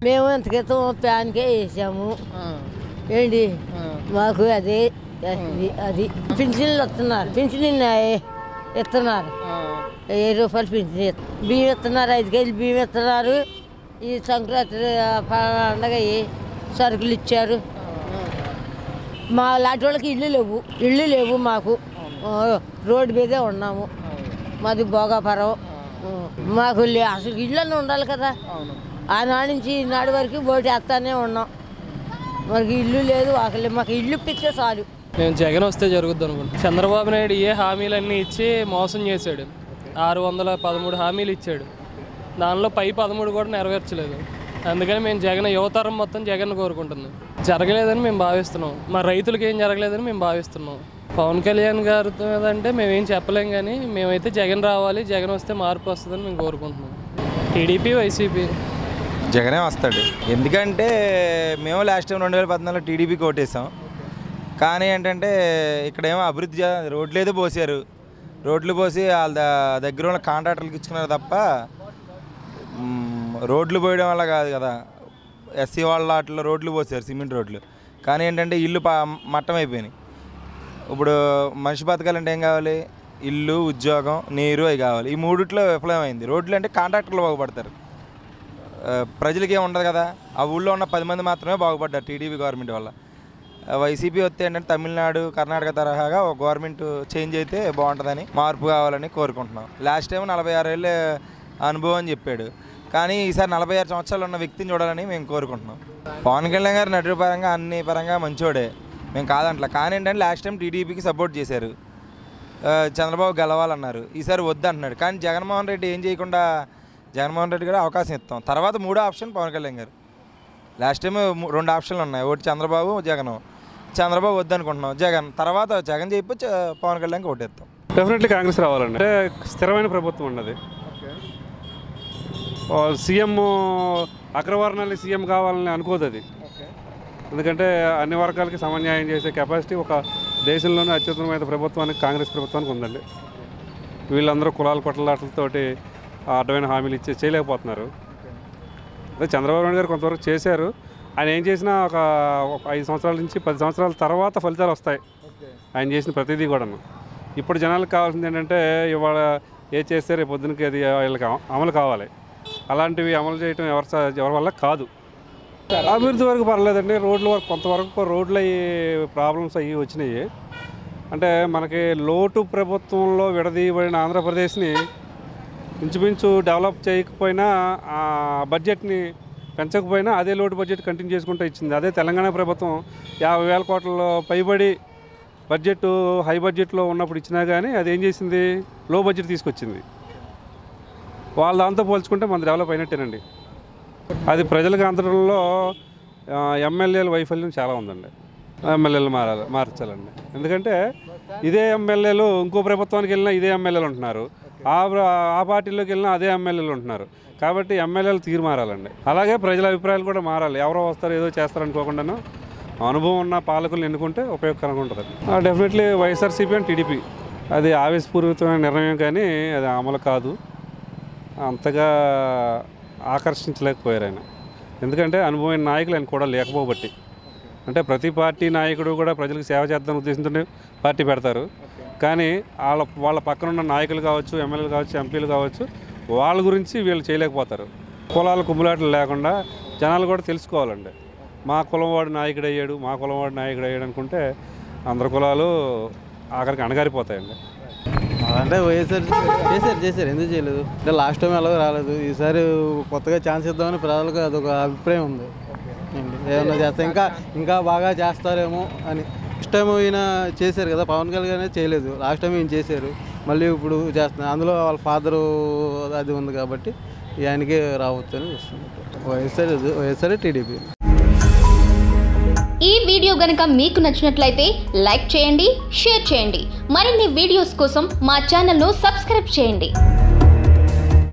మేము ఇంత క్రితం ప్యాన్కే వేసాము ఏంటి మాకు అదే అది పింఛన్లు వస్తున్నారు, పింఛన్ ఇస్తున్నారు, 1000 రూపాయలు పింఛన్, బియ్యం ఇస్తున్నారు, 5 కేజీలు బియ్యం ఇస్తున్నారు. ఈ సంక్రాంతి పండగ సరుకులు ఇచ్చారు. మా లాంటి వాళ్ళకి ఇల్లు లేవు మాకు, రోడ్డు మీదే ఉన్నాము. మాది భోగాపురం. మాకు అసలు ఇళ్ళన్నీ ఉండాలి కదా. ఆనాడు నుంచి ఈనాడు వరకు బోటి వేస్తానే ఉన్నాం. మనకి ఇల్లు లేదు, అసలు మాకు ఇల్లు ఇప్పిస్తే చాలు. మేము జగన్ వస్తే జరుగుద్ది అనుకుంటాం. చంద్రబాబు నాయుడు ఏ హామీలన్నీ ఇచ్చి మోసం చేశాడు. 613 హామీలు ఇచ్చాడు, దానిలో 13 కూడా నెరవేర్చలేదు. అందుకని మేము జగన్, యువతరం మొత్తం జగన్ కోరుకుంటున్నాం. జరగలేదని మేము భావిస్తున్నాం. మా రైతులకి ఏం జరగలేదని మేము భావిస్తున్నాం. పవన్ కళ్యాణ్ గారు అంటే మేమేం చెప్పలేం, కానీ మేమైతే జగన్ రావాలి, జగన్ వస్తే మార్పు వస్తుందని మేము కోరుకుంటున్నాం. టీడీపీ, వైసీపీ జగనే వస్తాడు. ఎందుకంటే మేము లాస్ట్ టైం 2014లో టీడీపీకి ఓటేసాం. కానీ ఏంటంటే ఇక్కడేమో అభివృద్ధి రోడ్లు ఏదో పోసారు, రోడ్లు పోసి వాళ్ళ దగ్గర ఉన్న కాంట్రాక్టర్లకు ఇచ్చుకున్నారు తప్ప రోడ్లు పోయడం వల్ల కాదు కదా. ఎస్సీ వాళ్ళ వాటిలో రోడ్లు పోసారు, సిమెంట్ రోడ్లు. కానీ ఏంటంటే ఇల్లు మట్టం అయిపోయినాయి. ఇప్పుడు మనిషి బతకాలంటే ఏం కావాలి? ఇల్లు, ఉద్యోగం, నీరు, అవి కావాలి. ఈ మూడిట్లో విఫలమైంది. రోడ్లు అంటే కాంట్రాక్టర్లు బాగుపడతారు, ప్రజలకి ఏమి ఉండదు కదా. ఆ ఊళ్ళో ఉన్న 10 మంది మాత్రమే బాగుపడ్డారు టీడీపీ గవర్నమెంట్ వల్ల. వైసీపీ వస్తే ఏంటంటే తమిళనాడు, కర్ణాటక తరహాగా ఒక గవర్నమెంట్ చేంజ్ అయితే బాగుంటుందని, మార్పు కావాలని కోరుకుంటున్నాం. లాస్ట్ టైం 46 ఏళ్ళ అనుభవం అని చెప్పాడు, కానీ ఈసారి 46 సంవత్సరాలు ఉన్న వ్యక్తిని చూడాలని మేము కోరుకుంటున్నాం. పవన్ కళ్యాణ్ గారు నటుడి పరంగా అన్ని పరంగా మంచోడే, మేము కాదంట్లా. కానీ ఏంటంటే లాస్ట్ టైం టీడీపీకి సపోర్ట్ చేశారు, చంద్రబాబు గెలవాలన్నారు. ఈసారి వద్దు అంటున్నాడు. కానీ జగన్మోహన్ రెడ్డి ఏం చేయకుండా జగన్మోహన్ రెడ్డి కూడా అవకాశం ఇస్తాం. తర్వాత 3వ ఆప్షన్ పవన్ కళ్యాణ్ గారు. లాస్ట్ టైం 2 ఆప్షన్లు ఉన్నాయి, ఒకటి చంద్రబాబు, జగన్. చంద్రబాబు వద్దు అనుకుంటున్నాం. తర్వాత జగన్ చెప్పి పవన్ కళ్యాణ్కి ఓటేస్తాం. డెఫినెట్లీ కాంగ్రెస్ రావాలండి. అంటే స్థిరమైన ప్రభుత్వం ఉన్నది. సీఎం అగ్రవర్ణాన్ని సీఎం కావాలని అనుకోదు అది. ఎందుకంటే అన్ని వర్గాలకి సమన్యాయం చేసే కెపాసిటీ ఒక దేశంలోనే అత్యుత్తమమైన ప్రభుత్వానికి, కాంగ్రెస్ ప్రభుత్వానికి ఉందండి. వీళ్ళందరూ కులాల కొట్లాటలతోటి అడ్డమైన హామీలు చేయలేకపోతున్నారు. అదే చంద్రబాబు నాయుడు గారు కొంతవరకు చేశారు. ఆయన ఏం చేసినా ఒక 5 సంవత్సరాల నుంచి 10 సంవత్సరాల తర్వాత ఫలితాలు వస్తాయి ఆయన చేసిన ప్రతిదీ కూడాను. ఇప్పుడు జనాలకు కావాల్సింది ఏంటంటే ఇవాళ ఏ చేస్తే రేపు పొద్దునకి అది వీళ్ళకి అమలు కావాలి. అలాంటివి అమలు చేయడం ఎవరి వల్ల కాదు. అభివృద్ధి వరకు పర్లేదండి. రోడ్ల వరకు కొంతవరకు రోడ్లు అయ్యి ప్రాబ్లమ్స్ అయ్యి వచ్చినాయి. అంటే మనకి లోటు ప్రభుత్వంలో విడదీయబడిన ఆంధ్రప్రదేశ్ని ఇంచుమించు డెవలప్ చేయకపోయినా, ఆ బడ్జెట్ని పెంచకపోయినా అదే లోటు బడ్జెట్ కంటిన్యూ చేసుకుంటూ ఇచ్చింది. అదే తెలంగాణ ప్రభుత్వం 50,000 కోట్లలో పైబడి బడ్జెట్ హై బడ్జెట్లో ఉన్నప్పుడు ఇచ్చినా కానీ అది ఏం చేసింది? లో బడ్జెట్ తీసుకొచ్చింది. వాళ్ళ దాంతో పోల్చుకుంటే మన డెవలప్ అయినట్టేనండి. అది ప్రజలకు అందడంలో ఎమ్మెల్యేల వైఫల్యం చాలా ఉందండి. ఎమ్మెల్యేలు మార్చాలండి. ఎందుకంటే ఇదే ఎమ్మెల్యేలు ఇంకో ప్రభుత్వానికి వెళ్ళినా ఇదే ఎమ్మెల్యేలు ఉంటున్నారు, ఆ పార్టీలోకి వెళ్ళినా అదే ఎమ్మెల్యేలు ఉంటున్నారు. కాబట్టి ఎమ్మెల్యేలు తీరు మారాలండి. అలాగే ప్రజల అభిప్రాయాలు కూడా మారాలి. ఎవరో వస్తారు ఏదో చేస్తారనుకోకుండాను అనుభవం ఉన్న పాలకులను ఎన్నుకుంటే ఉపయోగకరంగా ఉంటుంది. డెఫినెట్లీ వైఎస్ఆర్సీపీ అండ్ టీడీపీ అది ఆవేశపూర్వకమైన నిర్ణయం, కానీ అది అమలు కాదు. అంతగా ఆకర్షించలేకపోయారు ఆయన. ఎందుకంటే అనుభవమైన నాయకులు ఆయన కూడా లేకపోబట్టి. అంటే ప్రతి పార్టీ నాయకుడు కూడా ప్రజలకు సేవ చేద్దాం ఉద్దేశంతో పార్టీ పెడతారు. కానీ వాళ్ళ పక్కన ఉన్న నాయకులు కావచ్చు, ఎమ్మెల్యేలు కావచ్చు, ఎంపీలు కావచ్చు, వాళ్ళ గురించి వీళ్ళు చేయలేకపోతారు. కులాల కుమ్ములాటలు లేకుండా జనాలు కూడా తెలుసుకోవాలండి. మా కులం వాడు నాయకుడు అయ్యాడు, మా కులం వాడు నాయకుడు అయ్యాడు అనుకుంటే అందరు కులాలు ఆఖరికి అణగారిపోతాయండి. అంటే వైఎస్ఆర్ చేశారు ఎందుకు చేయలేదు? అంటే లాస్ట్ టైం ఎలాగో రాలేదు, ఈసారి కొత్తగా ఛాన్స్ ఇద్దామని ప్రజలకు అదొక అభిప్రాయం ఉంది. ఏమన్నా చేస్తే ఇంకా బాగా చేస్తారేమో అని. నెక్స్ట్ టైం ఈయన చేశారు కదా, పవన్ కళ్యాణ్ చేయలేదు. లాస్ట్ టైం ఈయన చేశారు, మళ్ళీ ఇప్పుడు చేస్తున్నారు. అందులో వాళ్ళ ఫాదరు అది ఉంది కాబట్టి ఆయనకే రావచ్చు అని చూస్తున్నారు. వైఎస్ఆర్ టీడీపీ. ఈ వీడియో గనుక మీకు నచ్చినట్లయితే లైక్ చేయండి, షేర్ చేయండి. మరిన్ని వీడియోస్ కోసం మా ఛానల్ను సబ్స్క్రైబ్ చేయండి.